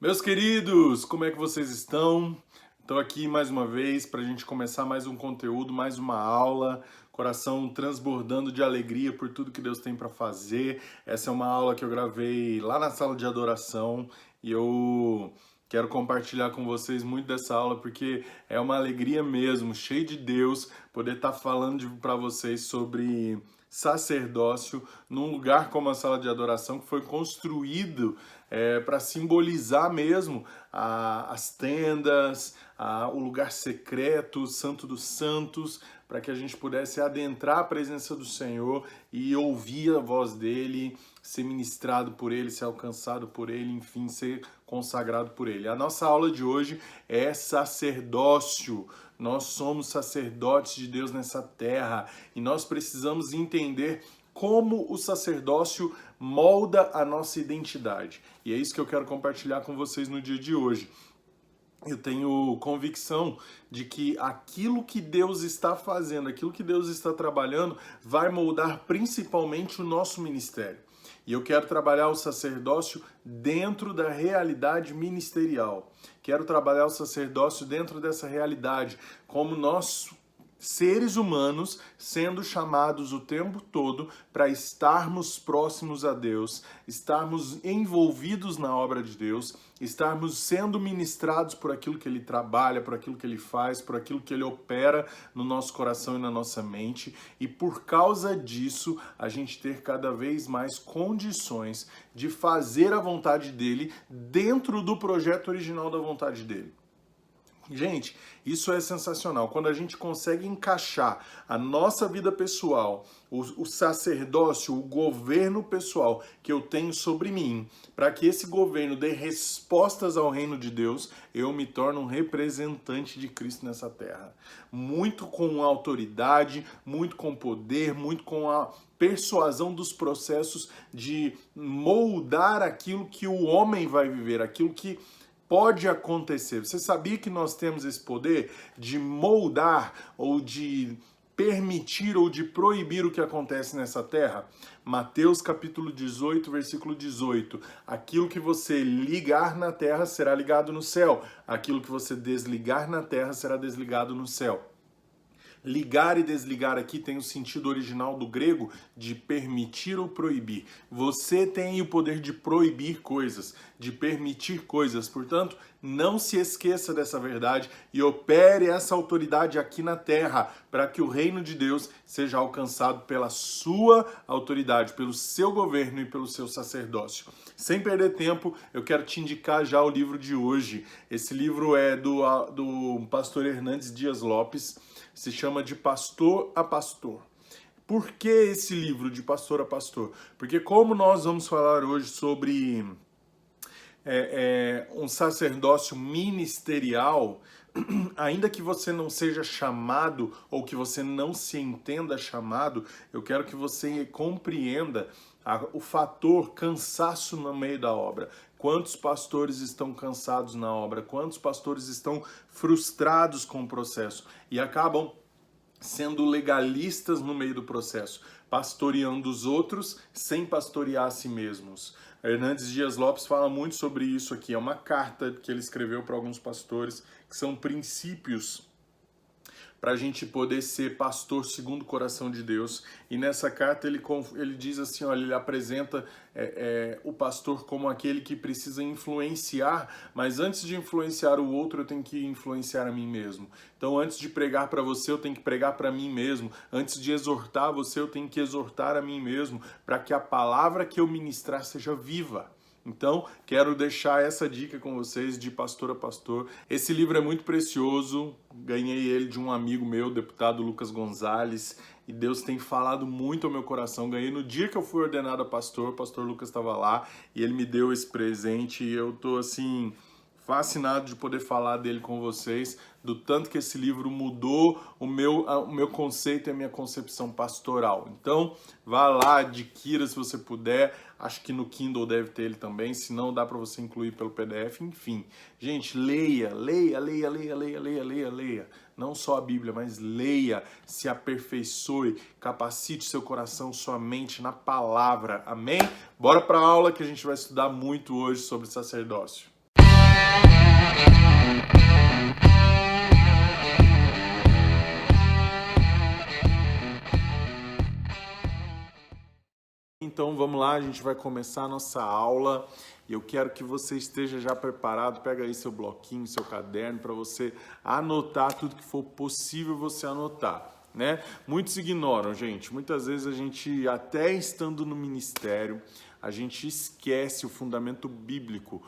Meus queridos, como é que vocês estão? Estou aqui mais uma vez para a gente começar mais um conteúdo, mais uma aula, coração transbordando de alegria por tudo que Deus tem para fazer. Essa é uma aula que eu gravei lá na sala de adoração e eu quero compartilhar com vocês muito dessa aula porque é uma alegria mesmo, cheio de Deus, poder estar falando para vocês sobre sacerdócio num lugar como a sala de adoração que foi construído para simbolizar mesmo as tendas, o lugar secreto, o Santo dos Santos, para que a gente pudesse adentrar a presença do Senhor e ouvir a voz dele, ser ministrado por ele, ser alcançado por ele, enfim, ser consagrado por ele. A nossa aula de hoje é sacerdócio. Nós somos sacerdotes de Deus nessa terra e nós precisamos entender como o sacerdócio molda a nossa identidade. E é isso que eu quero compartilhar com vocês no dia de hoje. Eu tenho convicção de que aquilo que Deus está fazendo, aquilo que Deus está trabalhando, vai moldar principalmente o nosso ministério. E eu quero trabalhar o sacerdócio dentro da realidade ministerial. Quero trabalhar o sacerdócio dentro dessa realidade, como nós, seres humanos, sendo chamados o tempo todo para estarmos próximos a Deus, estarmos envolvidos na obra de Deus, estarmos sendo ministrados por aquilo que Ele trabalha, por aquilo que Ele faz, por aquilo que Ele opera no nosso coração e na nossa mente, e por causa disso, a gente ter cada vez mais condições de fazer a vontade dEle dentro do projeto original da vontade dEle. Gente, isso é sensacional. Quando a gente consegue encaixar a nossa vida pessoal, o sacerdócio, o governo pessoal que eu tenho sobre mim, para que esse governo dê respostas ao reino de Deus, eu me torno um representante de Cristo nessa terra. Muito com autoridade, muito com poder, muito com a persuasão dos processos de moldar aquilo que o homem vai viver, aquilo que pode acontecer. Você sabia que nós temos esse poder de moldar ou de permitir ou de proibir o que acontece nessa terra? Mateus capítulo 18, versículo 18. Aquilo que você ligar na terra será ligado no céu. Aquilo que você desligar na terra será desligado no céu. Ligar e desligar aqui tem o sentido original do grego de permitir ou proibir. Você tem o poder de proibir coisas, de permitir coisas. Portanto, não se esqueça dessa verdade e opere essa autoridade aqui na terra para que o reino de Deus seja alcançado pela sua autoridade, pelo seu governo e pelo seu sacerdócio. Sem perder tempo, eu quero te indicar já o livro de hoje. Esse livro é do pastor Hernandes Dias Lopes. Se chama De Pastor a Pastor. Por que esse livro, De Pastor a Pastor? Porque como nós vamos falar hoje sobre um sacerdócio ministerial, ainda que você não seja chamado ou que você não se entenda chamado, eu quero que você compreenda o fator cansaço no meio da obra. Quantos pastores estão cansados na obra? Quantos pastores estão frustrados com o processo e acabam sendo legalistas no meio do processo, pastoreando os outros sem pastorear a si mesmos? Hernandes Dias Lopes fala muito sobre isso aqui. É uma carta que ele escreveu para alguns pastores, que são princípios para a gente poder ser pastor segundo o coração de Deus. E nessa carta ele diz assim, olha, ele apresenta o pastor como aquele que precisa influenciar, mas antes de influenciar o outro, eu tenho que influenciar a mim mesmo. Então, antes de pregar para você, eu tenho que pregar para mim mesmo. Antes de exortar você, eu tenho que exortar a mim mesmo, para que a palavra que eu ministrar seja viva. Então, quero deixar essa dica com vocês de pastor a pastor. Esse livro é muito precioso, ganhei ele de um amigo meu, deputado Lucas Gonzalez, e Deus tem falado muito ao meu coração. Ganhei no dia que eu fui ordenado a pastor, o pastor Lucas estava lá, e ele me deu esse presente, e eu tô assim fascinado de poder falar dele com vocês, do tanto que esse livro mudou o meu conceito e a minha concepção pastoral. Então, vá lá, adquira se você puder. Acho que no Kindle deve ter ele também, se não dá para você incluir pelo PDF, enfim. Gente, leia. Não só a Bíblia, mas leia, se aperfeiçoe, capacite seu coração, sua mente na palavra. Amém? Bora para a aula que a gente vai estudar muito hoje sobre sacerdócio. Então vamos lá, a gente vai começar a nossa aula e eu quero que você esteja já preparado. Pega aí seu bloquinho, seu caderno para você anotar tudo que for possível você anotar, né? Muitos ignoram, gente. Muitas vezes a gente, até estando no ministério, a gente esquece o fundamento bíblico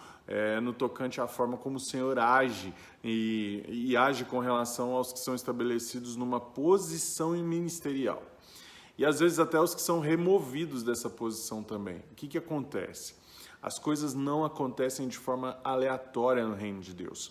no tocante à forma como o Senhor age e age com relação aos que são estabelecidos numa posição ministerial. E às vezes até os que são removidos dessa posição também. O que acontece? As coisas não acontecem de forma aleatória no reino de Deus.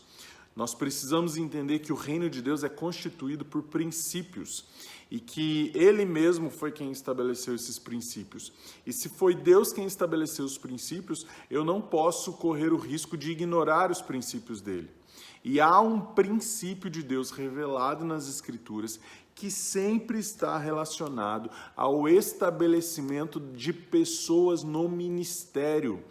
Nós precisamos entender que o reino de Deus é constituído por princípios e que Ele mesmo foi quem estabeleceu esses princípios. E se foi Deus quem estabeleceu os princípios, eu não posso correr o risco de ignorar os princípios dele. E há um princípio de Deus revelado nas Escrituras que sempre está relacionado ao estabelecimento de pessoas no ministério.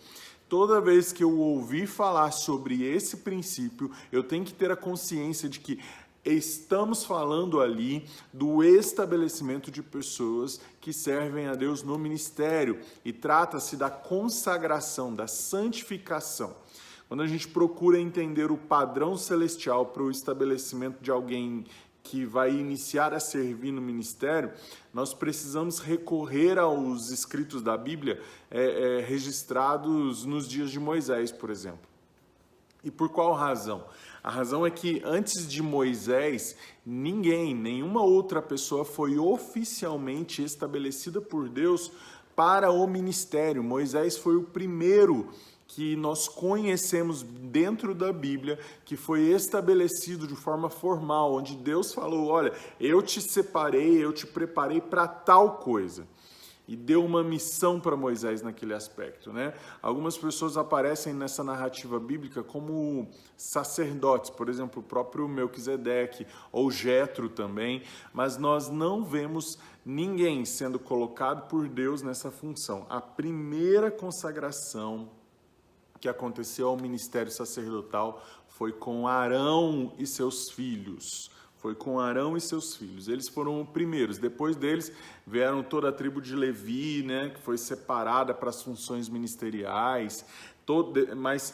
Toda vez que eu ouvir falar sobre esse princípio, eu tenho que ter a consciência de que estamos falando ali do estabelecimento de pessoas que servem a Deus no ministério e trata-se da consagração, da santificação. Quando a gente procura entender o padrão celestial para o estabelecimento de alguém que vai iniciar a servir no ministério, nós precisamos recorrer aos escritos da Bíblia registrados nos dias de Moisés, por exemplo. E por qual razão? A razão é que antes de Moisés, nenhuma outra pessoa foi oficialmente estabelecida por Deus para o ministério. Moisés foi o primeiro que nós conhecemos dentro da Bíblia, que foi estabelecido de forma formal, onde Deus falou, olha, eu te separei, eu te preparei para tal coisa. E deu uma missão para Moisés naquele aspecto, né? Algumas pessoas aparecem nessa narrativa bíblica como sacerdotes, por exemplo, o próprio Melquisedeque, ou Jetro também, mas nós não vemos ninguém sendo colocado por Deus nessa função. A primeira consagração que aconteceu ao ministério sacerdotal foi com Arão e seus filhos. Foi com Arão e seus filhos. Eles foram os primeiros. Depois deles vieram toda a tribo de Levi, né, que foi separada para as funções ministeriais.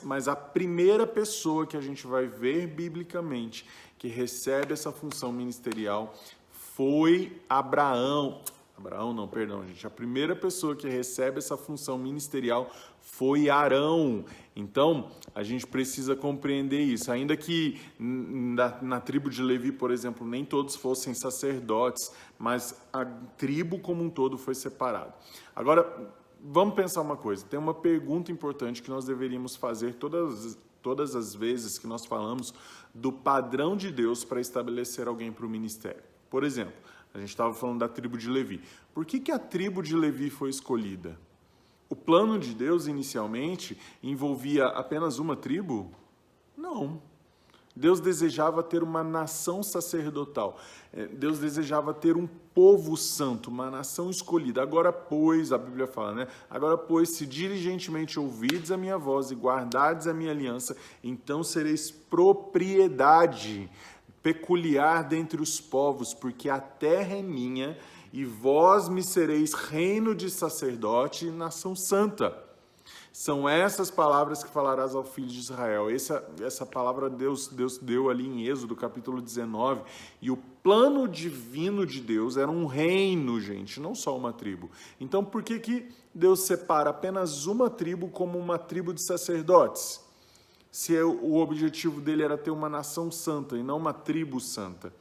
Mas a primeira pessoa que a gente vai ver biblicamente que recebe essa função ministerial foi Abraão. A primeira pessoa que recebe essa função ministerial foi Arão. Então, a gente precisa compreender isso. Ainda que na tribo de Levi, por exemplo, nem todos fossem sacerdotes, mas a tribo como um todo foi separada. Agora, vamos pensar uma coisa. Tem uma pergunta importante que nós deveríamos fazer todas as vezes que nós falamos do padrão de Deus para estabelecer alguém para o ministério. Por exemplo, a gente estava falando da tribo de Levi. Por que a tribo de Levi foi escolhida? O plano de Deus, inicialmente, envolvia apenas uma tribo? Não. Deus desejava ter uma nação sacerdotal. Deus desejava ter um povo santo, uma nação escolhida. Agora, pois, a Bíblia fala, né? Agora, pois, se diligentemente ouvirdes a minha voz e guardardes a minha aliança, então sereis propriedade peculiar dentre os povos, porque a terra é minha, e vós me sereis reino de sacerdote e nação santa. São essas palavras que falarás ao filho de Israel. Essa palavra Deus deu ali em Êxodo, capítulo 19. E o plano divino de Deus era um reino, gente, não só uma tribo. Então, por que Deus separa apenas uma tribo como uma tribo de sacerdotes? Se o objetivo dele era ter uma nação santa e não uma tribo santa.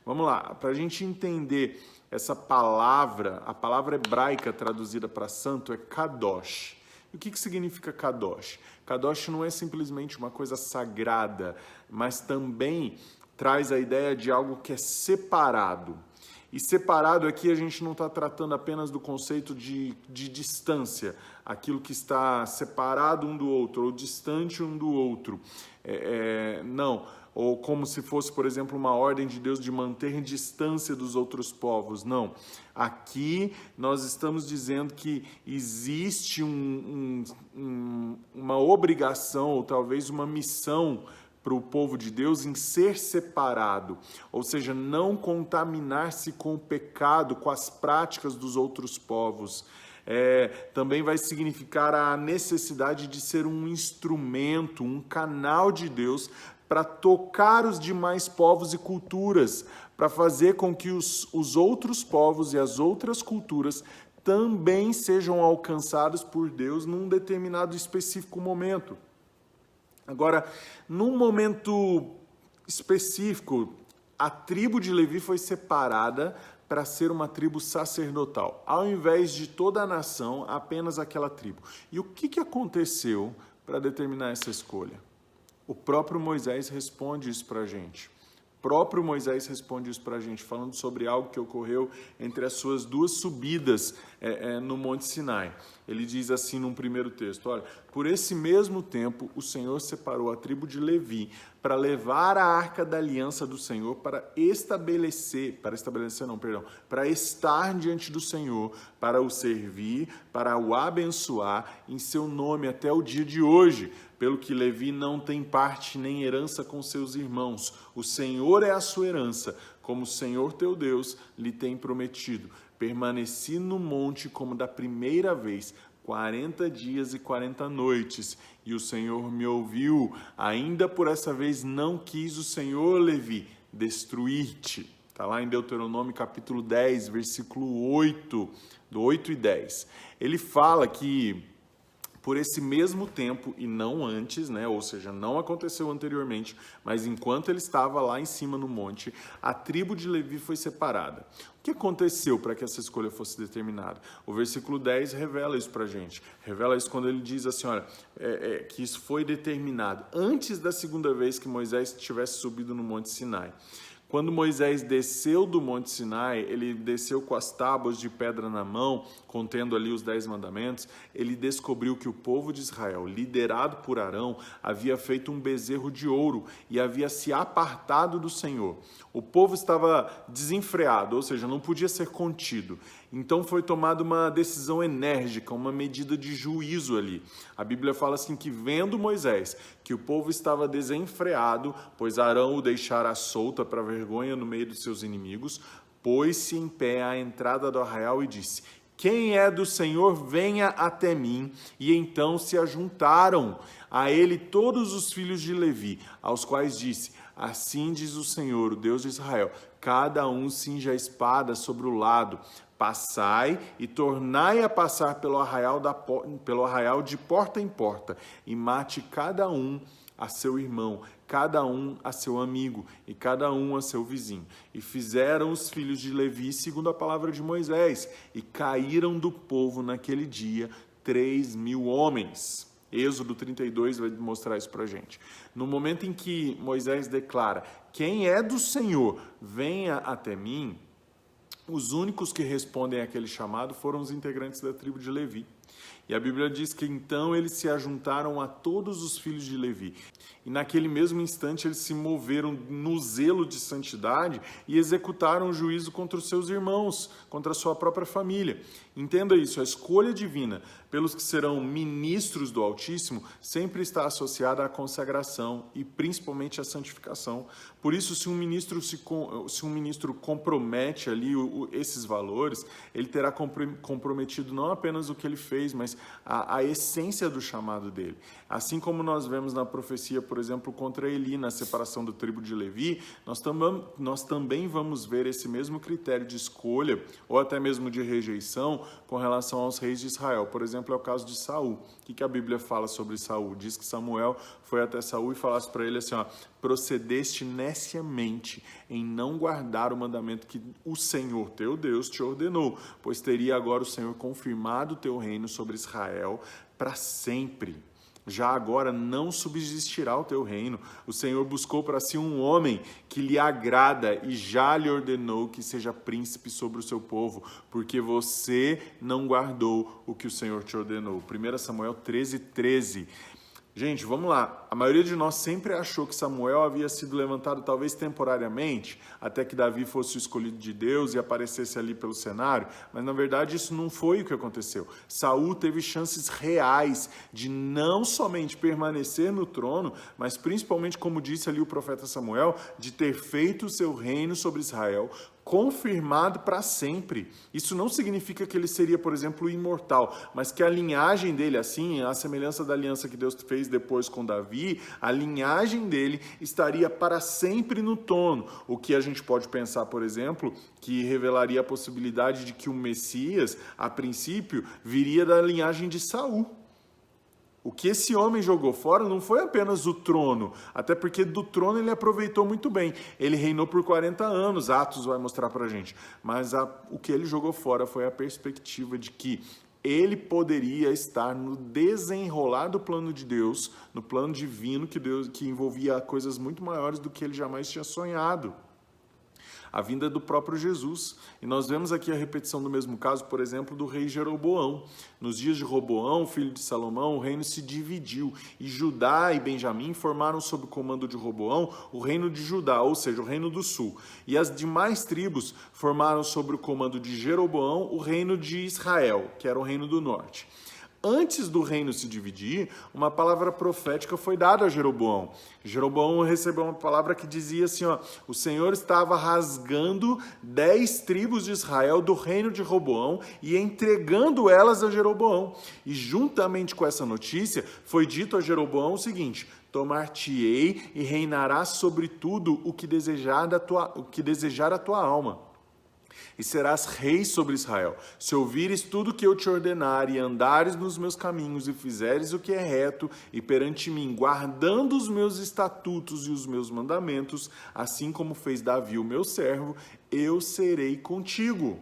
Vamos lá, para a gente entender essa palavra, a palavra hebraica traduzida para santo é kadosh. E o que significa kadosh? Kadosh não é simplesmente uma coisa sagrada, mas também traz a ideia de algo que é separado. E separado aqui a gente não está tratando apenas do conceito de distância, aquilo que está separado um do outro, ou distante um do outro. Não, ou como se fosse, por exemplo, uma ordem de Deus de manter distância dos outros povos. Não. Aqui nós estamos dizendo que existe uma obrigação, ou talvez uma missão para o povo de Deus em ser separado, ou seja, não contaminar-se com o pecado, com as práticas dos outros povos. Também vai significar a necessidade de ser um instrumento, um canal de Deus para tocar os demais povos e culturas, para fazer com que os outros povos e as outras culturas também sejam alcançados por Deus num determinado específico momento. Agora, num momento específico, a tribo de Levi foi separada para ser uma tribo sacerdotal, ao invés de toda a nação, apenas aquela tribo. E o que aconteceu para determinar essa escolha? O próprio Moisés responde isso para a gente. O próprio Moisés responde isso para a gente, falando sobre algo que ocorreu entre as suas duas subidas no Monte Sinai. Ele diz assim num primeiro texto, olha, por esse mesmo tempo o Senhor separou a tribo de Levi para levar a arca da aliança do Senhor para estar diante do Senhor, para o servir, para o abençoar em seu nome até o dia de hoje, pelo que Levi não tem parte nem herança com seus irmãos. O Senhor é a sua herança, como o Senhor teu Deus lhe tem prometido. Permaneci no monte como da primeira vez, 40 dias e 40 noites, e o Senhor me ouviu. Ainda por essa vez não quis o Senhor, Levi, destruir-te. Está lá em Deuteronômio capítulo 10, versículo 8, do 8 e 10. Ele fala que por esse mesmo tempo e não antes, ou seja, não aconteceu anteriormente, mas enquanto ele estava lá em cima no monte, a tribo de Levi foi separada. O que aconteceu para que essa escolha fosse determinada? O versículo 10 revela isso para a gente. Revela isso quando ele diz assim, olha, que isso foi determinado antes da segunda vez que Moisés tivesse subido no Monte Sinai. Quando Moisés desceu do Monte Sinai, ele desceu com as tábuas de pedra na mão, contendo ali os 10 mandamentos, ele descobriu que o povo de Israel, liderado por Arão, havia feito um bezerro de ouro e havia se apartado do Senhor. O povo estava desenfreado, ou seja, não podia ser contido. Então foi tomada uma decisão enérgica, uma medida de juízo ali. A Bíblia fala assim que vendo Moisés que o povo estava desenfreado, pois Arão o deixara solta para vergonha no meio dos seus inimigos, pôs-se em pé à entrada do arraial e disse: quem é do Senhor, venha até mim. E então se ajuntaram a ele todos os filhos de Levi, aos quais disse: assim diz o Senhor, o Deus de Israel, cada um cinja a espada sobre o lado, passai e tornai a passar pelo arraial de porta em porta, e mate cada um a seu irmão, cada um a seu amigo, e cada um a seu vizinho. E fizeram os filhos de Levi segundo a palavra de Moisés, e caíram do povo naquele dia 3.000 homens. Êxodo 32 vai mostrar isso para a gente. No momento em que Moisés declara, quem é do Senhor, venha até mim, os únicos que respondem àquele chamado foram os integrantes da tribo de Levi. E a Bíblia diz que então eles se ajuntaram a todos os filhos de Levi. E naquele mesmo instante eles se moveram no zelo de santidade e executaram o juízo contra os seus irmãos, contra a sua própria família. Entenda isso, a escolha divina pelos que serão ministros do Altíssimo sempre está associada à consagração e principalmente à santificação. Por isso, se um ministro compromete ali esses valores, ele terá comprometido não apenas o que ele fez, mas a essência do chamado dele. Assim como nós vemos na profecia, por exemplo, contra Eli, na separação da tribo de Levi, nós também vamos ver esse mesmo critério de escolha, ou até mesmo de rejeição, com relação aos reis de Israel. Por exemplo, é o caso de Saul. O que a Bíblia fala sobre Saul? Diz que Samuel foi até Saul e falasse para ele assim, procedeste neciamente em não guardar o mandamento que o Senhor teu Deus te ordenou, pois teria agora o Senhor confirmado o teu reino sobre Israel para sempre. Já agora não subsistirá o teu reino. O Senhor buscou para si um homem que lhe agrada e já lhe ordenou que seja príncipe sobre o seu povo, porque você não guardou o que o Senhor te ordenou. 1 Samuel 13:13. Gente, vamos lá. A maioria de nós sempre achou que Samuel havia sido levantado talvez temporariamente, até que Davi fosse o escolhido de Deus e aparecesse ali pelo cenário, mas na verdade isso não foi o que aconteceu. Saul teve chances reais de não somente permanecer no trono, mas principalmente, como disse ali o profeta Samuel, de ter feito o seu reino sobre Israel, confirmado para sempre. Isso não significa que ele seria, por exemplo, imortal, mas que a linhagem dele, assim, a semelhança da aliança que Deus fez depois com Davi, a linhagem dele estaria para sempre no trono. O que a gente pode pensar, por exemplo, que revelaria a possibilidade de que o Messias, a princípio, viria da linhagem de Saul. O que esse homem jogou fora não foi apenas o trono, até porque do trono ele aproveitou muito bem. Ele reinou por 40 anos, Atos vai mostrar pra gente. Mas o que ele jogou fora foi a perspectiva de que ele poderia estar no desenrolar do plano de Deus, no plano divino que envolvia coisas muito maiores do que ele jamais tinha sonhado. A vinda do próprio Jesus. E nós vemos aqui a repetição do mesmo caso, por exemplo, do rei Jeroboão. Nos dias de Roboão, filho de Salomão, o reino se dividiu e Judá e Benjamim formaram sob o comando de Roboão o reino de Judá, ou seja, o reino do sul. E as demais tribos formaram sob o comando de Jeroboão o reino de Israel, que era o reino do norte. Antes do reino se dividir, uma palavra profética foi dada a Jeroboão. Jeroboão recebeu uma palavra que dizia assim, o Senhor estava rasgando 10 tribos de Israel do reino de Roboão e entregando elas a Jeroboão. E juntamente com essa notícia, foi dito a Jeroboão o seguinte: tomar-te-ei e reinarás sobre tudo o que desejar a tua alma. E serás rei sobre Israel. Se ouvires tudo que eu te ordenar, e andares nos meus caminhos, e fizeres o que é reto, e perante mim, guardando os meus estatutos e os meus mandamentos, assim como fez Davi, o meu servo, eu serei contigo.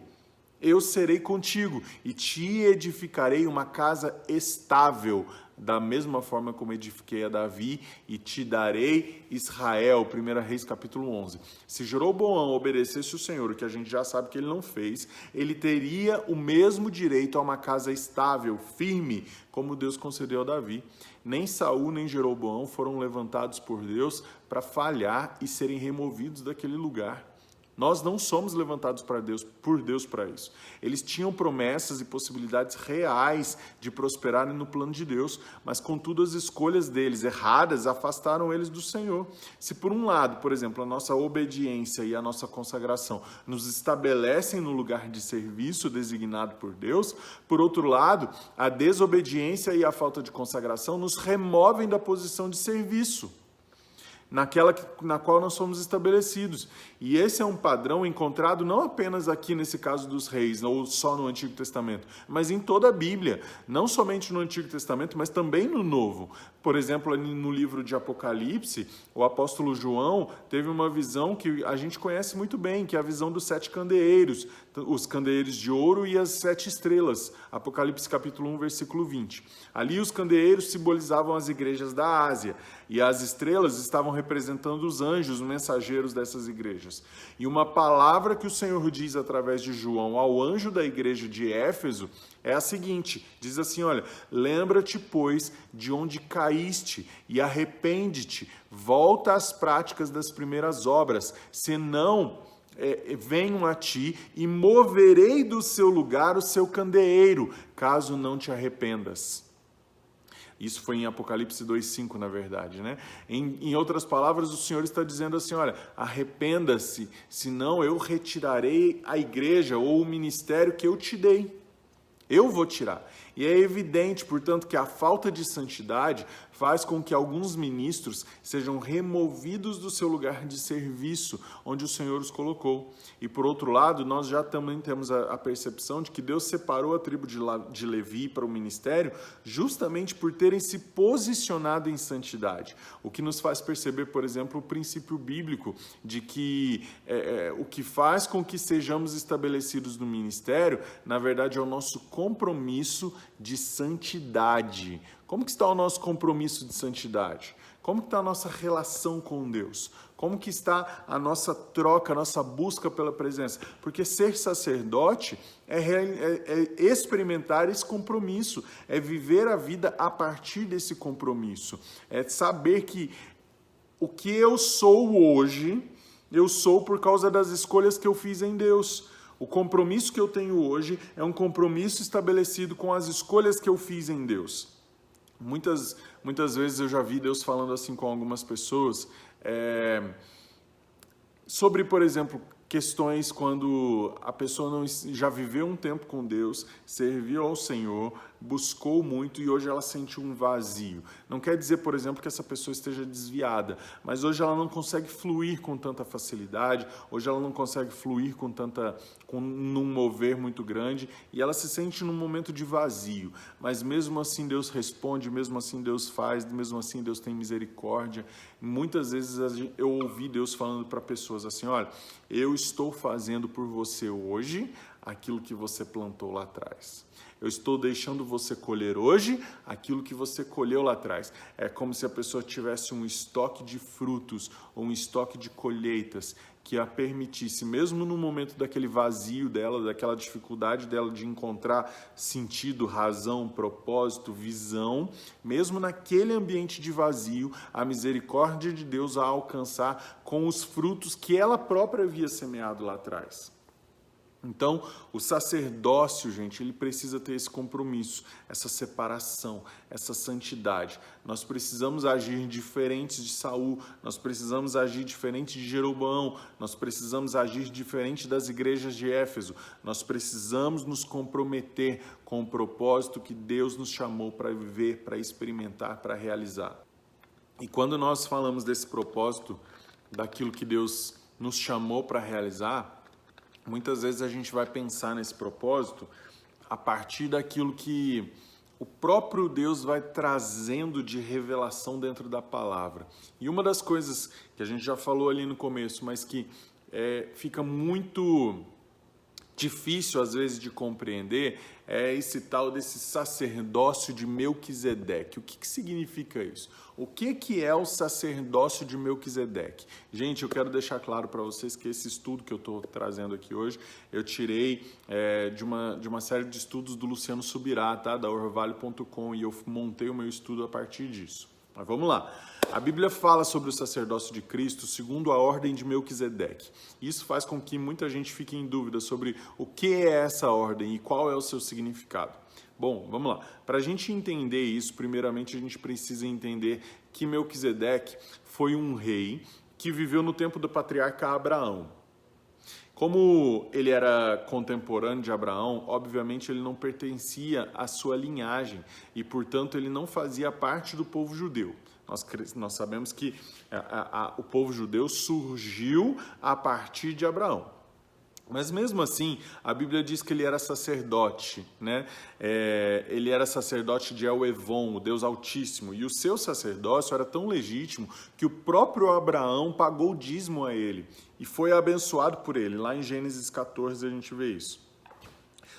Eu serei contigo, e te edificarei uma casa estável, da mesma forma como edifiquei a Davi, e te darei Israel. 1 Reis capítulo 11. Se Jeroboão obedecesse o Senhor, o que a gente já sabe que ele não fez, ele teria o mesmo direito a uma casa estável, firme, como Deus concedeu a Davi. Nem Saul nem Jeroboão foram levantados por Deus para falhar e serem removidos daquele lugar. Nós não somos levantados por Deus para isso. Eles tinham promessas e possibilidades reais de prosperarem no plano de Deus, mas contudo as escolhas deles erradas afastaram eles do Senhor. Se por um lado, por exemplo, a nossa obediência e a nossa consagração nos estabelecem no lugar de serviço designado por Deus, por outro lado, a desobediência e a falta de consagração nos removem da posição de serviço na qual nós somos estabelecidos. E esse é um padrão encontrado não apenas aqui nesse caso dos reis, ou só no Antigo Testamento, mas em toda a Bíblia, não somente no Antigo Testamento, mas também no Novo. Por exemplo, no livro de Apocalipse, o apóstolo João teve uma visão que a gente conhece muito bem, que é a visão dos 7 candeeiros, os candeeiros de ouro e as 7 estrelas. Apocalipse capítulo 1, versículo 20. Ali os candeeiros simbolizavam as igrejas da Ásia, e as estrelas estavam representando os anjos, os mensageiros dessas igrejas. E uma palavra que o Senhor diz através de João ao anjo da igreja de Éfeso é a seguinte, diz assim, olha, lembra-te, pois, de onde caíste e arrepende-te, volta às práticas das primeiras obras, senão venham a ti e moverei do seu lugar o seu candeeiro, caso não te arrependas. Isso foi em Apocalipse 2,5, na verdade, né? Em outras palavras, o Senhor está dizendo assim, olha, arrependa-se, senão eu retirarei a igreja ou o ministério que eu te dei. Eu vou tirar. E é evidente, portanto, que a falta de santidade faz com que alguns ministros sejam removidos do seu lugar de serviço, onde o Senhor os colocou. E, por outro lado, nós já também temos a percepção de que Deus separou a tribo de Levi para o ministério justamente por terem se posicionado em santidade. O que nos faz perceber, por exemplo, o princípio bíblico de que o que faz com que sejamos estabelecidos no ministério, na verdade, é o nosso compromisso de santidade. Como que está o nosso compromisso de santidade? Como que está a nossa relação com Deus? Como que está a nossa troca, a nossa busca pela presença? Porque ser sacerdote é experimentar esse compromisso, é viver a vida a partir desse compromisso, é saber que o que eu sou hoje, eu sou por causa das escolhas que eu fiz em Deus. O compromisso que eu tenho hoje é um compromisso estabelecido com as escolhas que eu fiz em Deus. Muitas vezes eu já vi Deus falando assim com algumas pessoas sobre, por exemplo, questões quando a pessoa já viveu um tempo com Deus, serviu ao Senhor, buscou muito e hoje ela sente um vazio. Não quer dizer, por exemplo, que essa pessoa esteja desviada, mas hoje ela não consegue fluir com tanta facilidade, hoje ela não consegue fluir num mover muito grande e ela se sente num momento de vazio. Mas mesmo assim Deus responde, mesmo assim Deus faz, mesmo assim Deus tem misericórdia. Muitas vezes eu ouvi Deus falando para pessoas assim, olha, eu estou fazendo por você hoje aquilo que você plantou lá atrás. Eu estou deixando você colher hoje aquilo que você colheu lá atrás. É como se a pessoa tivesse um estoque de frutos ou um estoque de colheitas que a permitisse, mesmo no momento daquele vazio dela, daquela dificuldade dela de encontrar sentido, razão, propósito, visão, mesmo naquele ambiente de vazio, a misericórdia de Deus a alcançar com os frutos que ela própria havia semeado lá atrás. Então, o sacerdócio, gente, ele precisa ter esse compromisso, essa separação, essa santidade. Nós precisamos agir diferentes de Saul, nós precisamos agir diferente de Jeroboão, nós precisamos agir diferente das igrejas de Éfeso. Nós precisamos nos comprometer com o propósito que Deus nos chamou para viver, para experimentar, para realizar. E quando nós falamos desse propósito, daquilo que Deus nos chamou para realizar, muitas vezes a gente vai pensar nesse propósito a partir daquilo que o próprio Deus vai trazendo de revelação dentro da palavra. E uma das coisas que a gente já falou ali no começo, mas que fica muito difícil às vezes de compreender, é esse tal desse sacerdócio de Melquisedeque. O que significa isso? O que é o sacerdócio de Melquisedeque? Gente, eu quero deixar claro para vocês que esse estudo que eu estou trazendo aqui hoje, eu tirei de uma série de estudos do Luciano Subirá, tá? Da Orvalho.com, e eu montei o meu estudo a partir disso. Mas vamos lá. A Bíblia fala sobre o sacerdócio de Cristo segundo a ordem de Melquisedeque. Isso faz com que muita gente fique em dúvida sobre o que é essa ordem e qual é o seu significado. Bom, vamos lá. Para a gente entender isso, primeiramente a gente precisa entender que Melquisedeque foi um rei que viveu no tempo do patriarca Abraão. Como ele era contemporâneo de Abraão, obviamente ele não pertencia à sua linhagem e, portanto, ele não fazia parte do povo judeu. Nós sabemos que o povo judeu surgiu a partir de Abraão. Mas mesmo assim, a Bíblia diz que ele era sacerdote, né? Ele era sacerdote de El-Evon, o Deus Altíssimo, e o seu sacerdócio era tão legítimo que o próprio Abraão pagou dízimo a ele e foi abençoado por ele. Lá em Gênesis 14 a gente vê isso.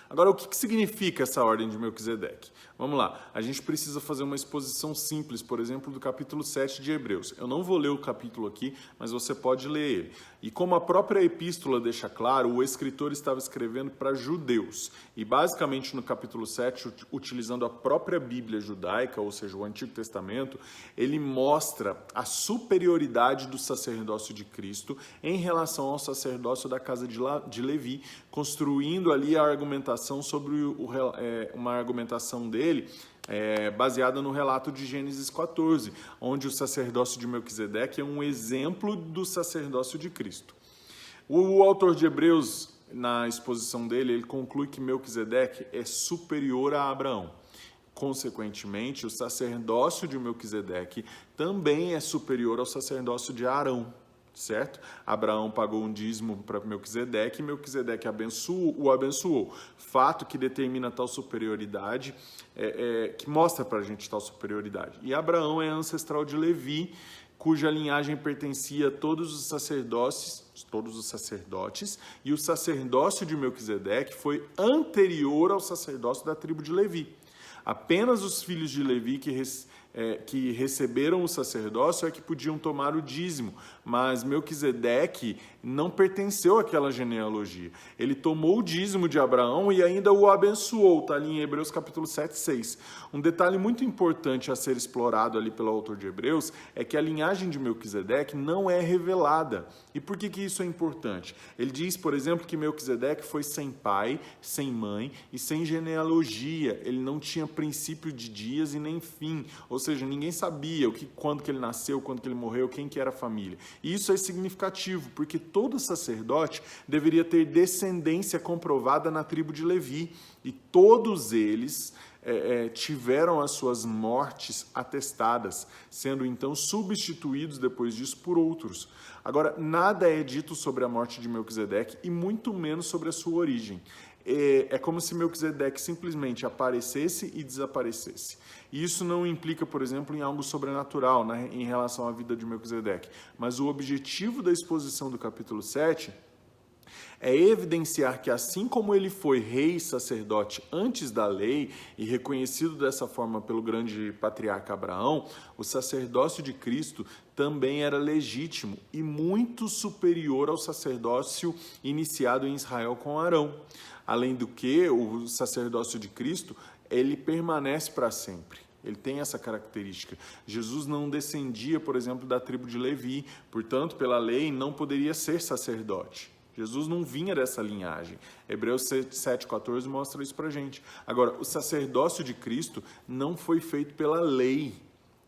Agora, o que significa essa ordem de Melquisedeque? Vamos lá, a gente precisa fazer uma exposição simples, por exemplo, do capítulo 7 de Hebreus. Eu não vou ler o capítulo aqui, mas você pode ler ele. E como a própria epístola deixa claro, o escritor estava escrevendo para judeus. E basicamente no capítulo 7, utilizando a própria Bíblia judaica, ou seja, o Antigo Testamento, ele mostra a superioridade do sacerdócio de Cristo em relação ao sacerdócio da casa de Levi, construindo ali a argumentação sobre uma argumentação dele baseada no relato de Gênesis 14, onde o sacerdócio de Melquisedeque é um exemplo do sacerdócio de Cristo. O autor de Hebreus, na exposição dele, ele conclui que Melquisedeque é superior a Abraão. Consequentemente, o sacerdócio de Melquisedeque também é superior ao sacerdócio de Arão. Certo? Abraão pagou um dízimo para Melquisedeque e Melquisedeque o abençoou. Fato que determina tal superioridade, que mostra para a gente tal superioridade. E Abraão é ancestral de Levi, cuja linhagem pertencia a todos os sacerdotes, e o sacerdócio de Melquisedeque foi anterior ao sacerdócio da tribo de Levi. Apenas os filhos de Levi que receberam o sacerdócio é que podiam tomar o dízimo, mas Melquisedeque não pertenceu àquela genealogia. Ele tomou o dízimo de Abraão e ainda o abençoou, está ali em Hebreus capítulo 7, 6. Um detalhe muito importante a ser explorado ali pelo autor de Hebreus é que a linhagem de Melquisedeque não é revelada. E por que isso é importante? Ele diz, por exemplo, que Melquisedeque foi sem pai, sem mãe e sem genealogia. Ele não tinha princípio de dias e nem fim. Ou seja, ninguém sabia quando que ele nasceu, quando que ele morreu, quem que era a família. E isso é significativo, porque todo sacerdote deveria ter descendência comprovada na tribo de Levi. E todos eles tiveram as suas mortes atestadas, sendo então substituídos depois disso por outros. Agora, nada é dito sobre a morte de Melquisedeque e muito menos sobre a sua origem. É como se Melquisedeque simplesmente aparecesse e desaparecesse. E isso não implica, por exemplo, em algo sobrenatural, né, em relação à vida de Melquisedeque. Mas o objetivo da exposição do capítulo 7 é evidenciar que, assim como ele foi rei e sacerdote antes da lei e reconhecido dessa forma pelo grande patriarca Abraão, o sacerdócio de Cristo também era legítimo e muito superior ao sacerdócio iniciado em Israel com Arão. Além do que, o sacerdócio de Cristo, ele permanece para sempre. Ele tem essa característica. Jesus não descendia, por exemplo, da tribo de Levi, portanto, pela lei, não poderia ser sacerdote. Jesus não vinha dessa linhagem. Hebreus 7,14 mostra isso para a gente. Agora, o sacerdócio de Cristo não foi feito pela lei.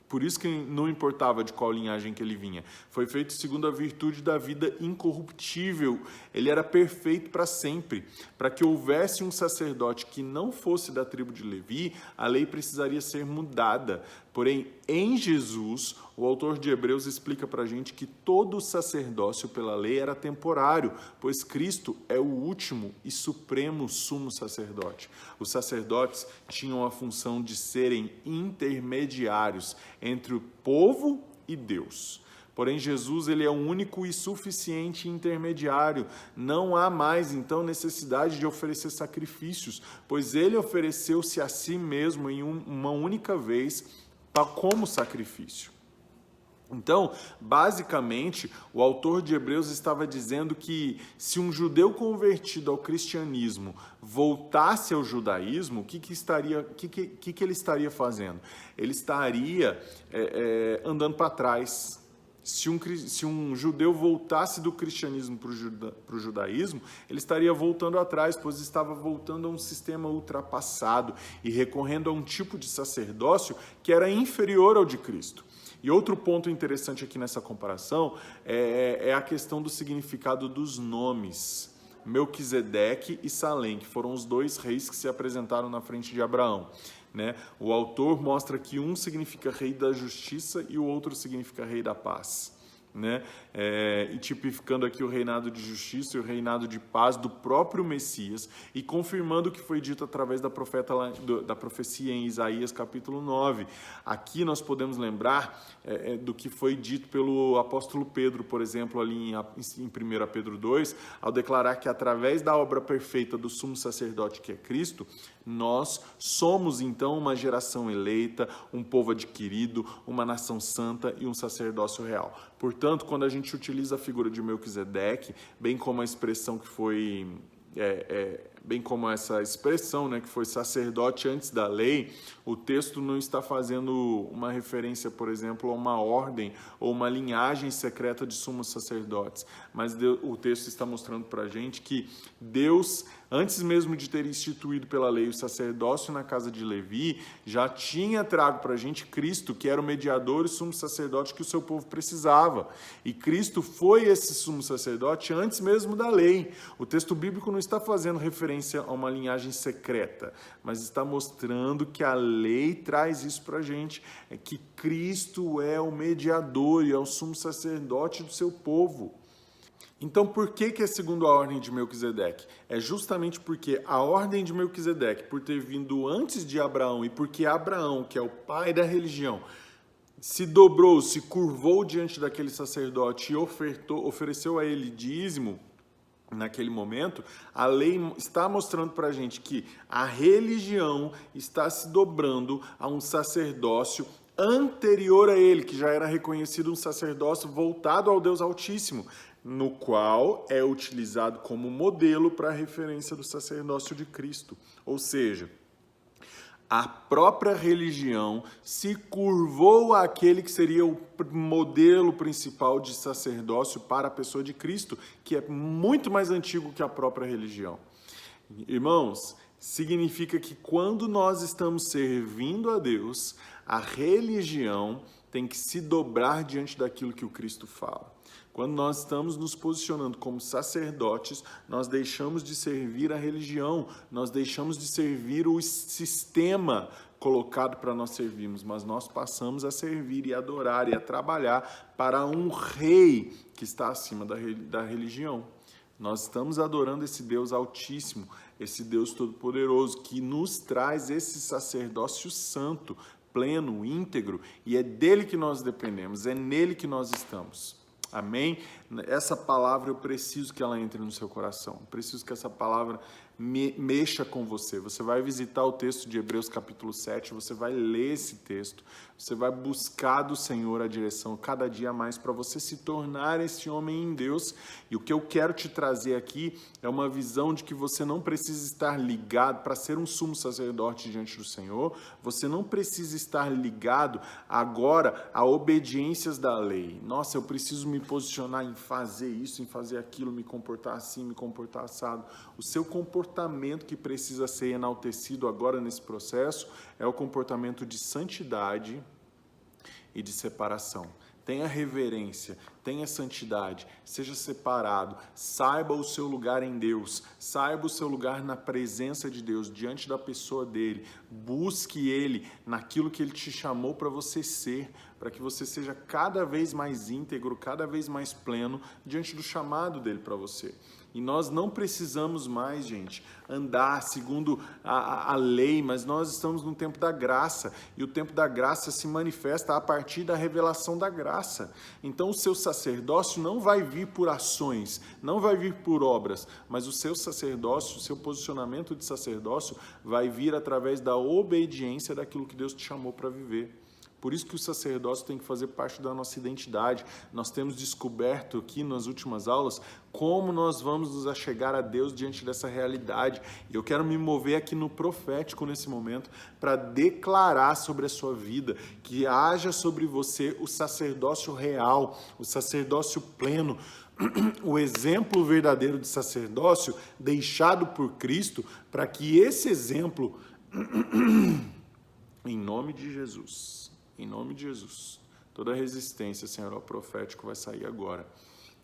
Por isso que não importava de qual linhagem que ele vinha. Foi feito segundo a virtude da vida incorruptível. Ele era perfeito para sempre. Para que houvesse um sacerdote que não fosse da tribo de Levi, a lei precisaria ser mudada. Porém, em Jesus, o autor de Hebreus explica para a gente que todo o sacerdócio pela lei era temporário, pois Cristo é o último e supremo sumo sacerdote. Os sacerdotes tinham a função de serem intermediários entre o povo e Deus. Porém, Jesus ele é o único e suficiente intermediário. Não há mais, então, necessidade de oferecer sacrifícios, pois ele ofereceu-se a si mesmo em uma única vez como sacrifício. Então, basicamente, o autor de Hebreus estava dizendo que se um judeu convertido ao cristianismo voltasse ao judaísmo, o que ele estaria fazendo? Ele estaria andando para trás. Se um judeu voltasse do cristianismo para o judaísmo, ele estaria voltando atrás, pois estava voltando a um sistema ultrapassado e recorrendo a um tipo de sacerdócio que era inferior ao de Cristo. E outro ponto interessante aqui nessa comparação é a questão do significado dos nomes. Melquisedeque e Salém, que foram os dois reis que se apresentaram na frente de Abraão. Né? O autor mostra que um significa rei da justiça e o outro significa rei da paz. Né? E tipificando aqui o reinado de justiça e o reinado de paz do próprio Messias e confirmando o que foi dito através da profecia em Isaías capítulo 9. Aqui nós podemos lembrar do que foi dito pelo apóstolo Pedro, por exemplo, ali em 1 Pedro 2, ao declarar que através da obra perfeita do sumo sacerdote que é Cristo, nós somos então uma geração eleita, um povo adquirido, uma nação santa e um sacerdócio real. Portanto, quando a gente utiliza a figura de Melquisedeque, bem como a expressão que foi, bem como essa expressão, né, que foi sacerdote antes da lei, o texto não está fazendo uma referência, por exemplo, a uma ordem ou uma linhagem secreta de sumos sacerdotes, mas o texto está mostrando para a gente que Deus, antes mesmo de ter instituído pela lei o sacerdócio na casa de Levi, já tinha trago para a gente Cristo, que era o mediador e sumo sacerdote que o seu povo precisava. E Cristo foi esse sumo sacerdote antes mesmo da lei. O texto bíblico não está fazendo referência a uma linhagem secreta, mas está mostrando que a lei traz isso para a gente, é que Cristo é o mediador e é o sumo sacerdote do seu povo. Então, por que é segundo a ordem de Melquisedeque? É justamente porque a ordem de Melquisedeque, por ter vindo antes de Abraão e porque Abraão, que é o pai da religião, se dobrou, se curvou diante daquele sacerdote e ofereceu a ele dízimo, naquele momento, a lei está mostrando para a gente que a religião está se dobrando a um sacerdócio anterior a ele, que já era reconhecido um sacerdócio voltado ao Deus Altíssimo, no qual é utilizado como modelo para a referência do sacerdócio de Cristo. Ou seja, a própria religião se curvou àquele que seria o modelo principal de sacerdócio para a pessoa de Cristo, que é muito mais antigo que a própria religião. Irmãos, significa que quando nós estamos servindo a Deus, a religião tem que se dobrar diante daquilo que o Cristo fala. Quando nós estamos nos posicionando como sacerdotes, nós deixamos de servir a religião, nós deixamos de servir o sistema colocado para nós servirmos, mas nós passamos a servir e adorar e a trabalhar para um rei que está acima da religião. Nós estamos adorando esse Deus Altíssimo, esse Deus Todo-Poderoso, que nos traz esse sacerdócio santo, pleno, íntegro, e é dele que nós dependemos, é nele que nós estamos. Amém? Essa palavra eu preciso que ela entre no seu coração. Eu preciso que essa palavra mexa com você. Você vai visitar o texto de Hebreus capítulo 7, você vai ler esse texto, você vai buscar do Senhor a direção cada dia mais para você se tornar esse homem em Deus. E o que eu quero te trazer aqui é uma visão de que você não precisa estar ligado para ser um sumo sacerdote diante do Senhor, você não precisa estar ligado agora a obediências da lei. Nossa, eu preciso me posicionar em fazer isso, em fazer aquilo, me comportar assim, me comportar assado. O seu comportamento que precisa ser enaltecido agora nesse processo é o comportamento de santidade e de separação. Tenha reverência, tenha santidade, seja separado, saiba o seu lugar em Deus, saiba o seu lugar na presença de Deus, diante da pessoa dele, busque ele naquilo que ele te chamou para você ser, para que você seja cada vez mais íntegro, cada vez mais pleno diante do chamado dele para você. E nós não precisamos mais, gente, andar segundo a lei, mas nós estamos no tempo da graça, e o tempo da graça se manifesta a partir da revelação da graça. Então o seu sacerdócio não vai vir por ações, não vai vir por obras, mas o seu sacerdócio, o seu posicionamento de sacerdócio vai vir através da obediência daquilo que Deus te chamou para viver. Por isso que o sacerdócio tem que fazer parte da nossa identidade. Nós temos descoberto aqui nas últimas aulas como nós vamos nos achegar a Deus diante dessa realidade. E eu quero me mover aqui no profético nesse momento para declarar sobre a sua vida, que haja sobre você o sacerdócio real, o sacerdócio pleno, o exemplo verdadeiro de sacerdócio deixado por Cristo, para que esse exemplo, em nome de Jesus, toda resistência, Senhor, ao profético vai sair agora.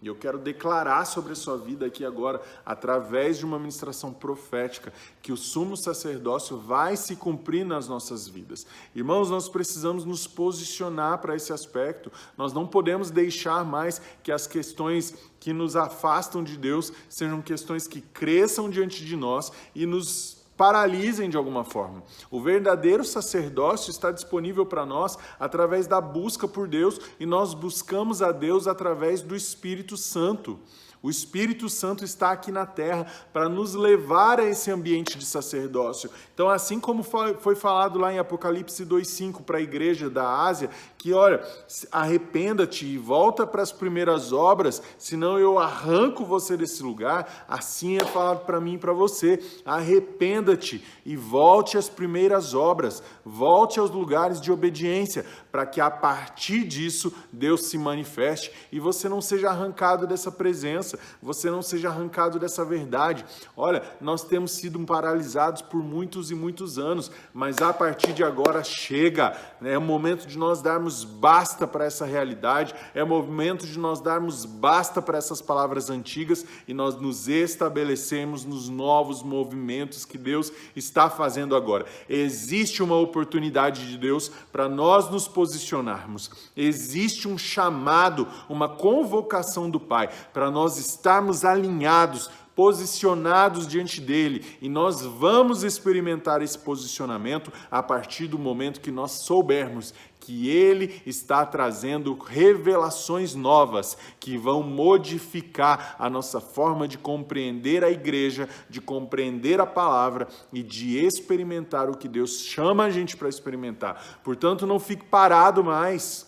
E eu quero declarar sobre a sua vida aqui agora, através de uma ministração profética, que o sumo sacerdócio vai se cumprir nas nossas vidas. Irmãos, nós precisamos nos posicionar para esse aspecto. Nós não podemos deixar mais que as questões que nos afastam de Deus sejam questões que cresçam diante de nós e nos paralisem de alguma forma. O verdadeiro sacerdócio está disponível para nós através da busca por Deus, e nós buscamos a Deus através do Espírito Santo. O Espírito Santo está aqui na terra para nos levar a esse ambiente de sacerdócio. Então, assim como foi falado lá em Apocalipse 2:5 para a igreja da Ásia, que olha, arrependa-te e volta para as primeiras obras, senão eu arranco você desse lugar. Assim é falado para mim e para você: arrependa-te e volte às primeiras obras, volte aos lugares de obediência, para que a partir disso Deus se manifeste e você não seja arrancado dessa presença, você não seja arrancado dessa verdade. Olha, nós temos sido paralisados por muitos e muitos anos, mas a partir de agora chega, é o momento de nós darmos basta para essa realidade, é o momento de nós darmos basta para essas palavras antigas e nós nos estabelecemos nos novos movimentos que Deus está fazendo agora. Existe uma oportunidade de Deus para nós nos posicionarmos, existe um chamado, uma convocação do Pai para nós estarmos alinhados, posicionados diante dele, e nós vamos experimentar esse posicionamento a partir do momento que nós soubermos que Ele está trazendo revelações novas que vão modificar a nossa forma de compreender a igreja, de compreender a palavra e de experimentar o que Deus chama a gente para experimentar. Portanto, não fique parado mais.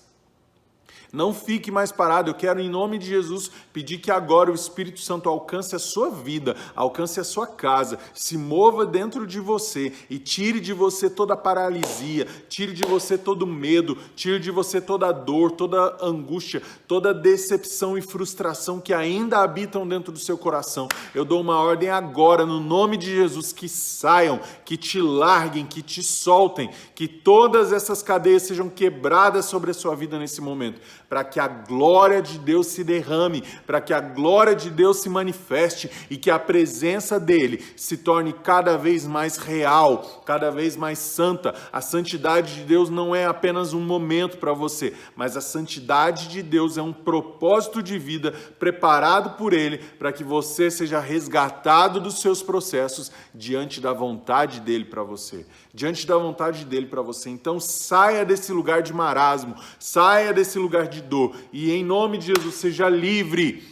Não fique mais parado. Eu quero, em nome de Jesus, pedir que agora o Espírito Santo alcance a sua vida, alcance a sua casa, se mova dentro de você e tire de você toda a paralisia, tire de você todo medo, tire de você toda dor, toda angústia, toda decepção e frustração que ainda habitam dentro do seu coração. Eu dou uma ordem agora, no nome de Jesus, que saiam, que te larguem, que te soltem, que todas essas cadeias sejam quebradas sobre a sua vida nesse momento, para que a glória de Deus se derrame, para que a glória de Deus se manifeste e que a presença dele se torne cada vez mais real, cada vez mais santa. A santidade de Deus não é apenas um momento para você, mas a santidade de Deus é um propósito de vida preparado por ele para que você seja resgatado dos seus processos diante da vontade dele para você. Diante da vontade dele para você. Então saia desse lugar de marasmo, saia desse lugar de dor e em nome de Jesus seja livre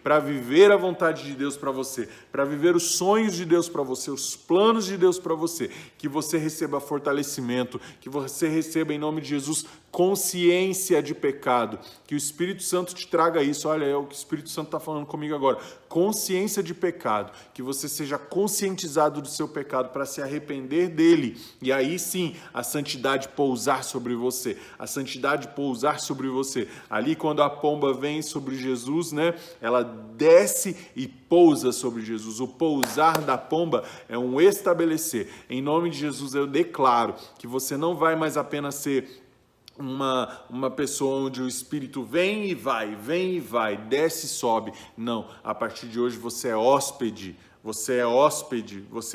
para viver a vontade de Deus para você, para viver os sonhos de Deus para você, os planos de Deus para você, que você receba fortalecimento, que você receba em nome de Jesus consciência de pecado, que o Espírito Santo te traga isso. Olha, é o que o Espírito Santo está falando comigo agora, consciência de pecado, que você seja conscientizado do seu pecado para se arrepender dele, e aí sim a santidade pousar sobre você, a santidade pousar sobre você. Ali quando a pomba vem sobre Jesus, né, ela desce e pousa sobre Jesus. O pousar da pomba é um estabelecer. Em nome de Jesus eu declaro que você não vai mais apenas ser uma pessoa onde o Espírito vem e vai, desce e sobe. Não, a partir de hoje você é hóspede, você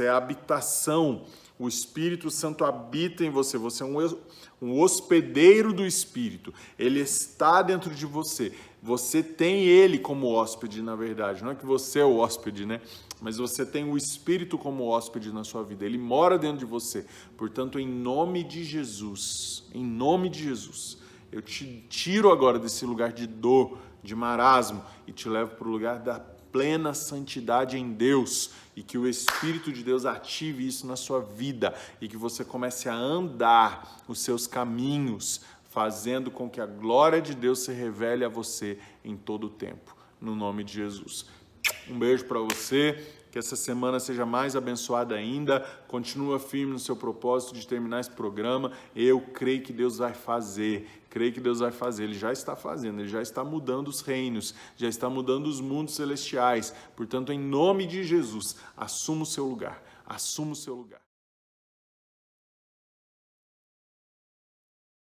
é habitação. O Espírito Santo habita em você, você é um hospedeiro do Espírito. Ele está dentro de você. Você tem ele como hóspede, na verdade. Não é que você é o hóspede, né? Mas você tem o Espírito como hóspede na sua vida. Ele mora dentro de você. Portanto, em nome de Jesus, eu te tiro agora desse lugar de dor, de marasmo, e te levo para o lugar da plena santidade em Deus, e que o Espírito de Deus ative isso na sua vida, e que você comece a andar os seus caminhos, fazendo com que a glória de Deus se revele a você em todo o tempo, no nome de Jesus. Um beijo para você, que essa semana seja mais abençoada ainda, continua firme no seu propósito de terminar esse programa. Eu creio que Deus vai fazer, Ele já está fazendo, Ele já está mudando os reinos, já está mudando os mundos celestiais. Portanto, em nome de Jesus, assuma o seu lugar.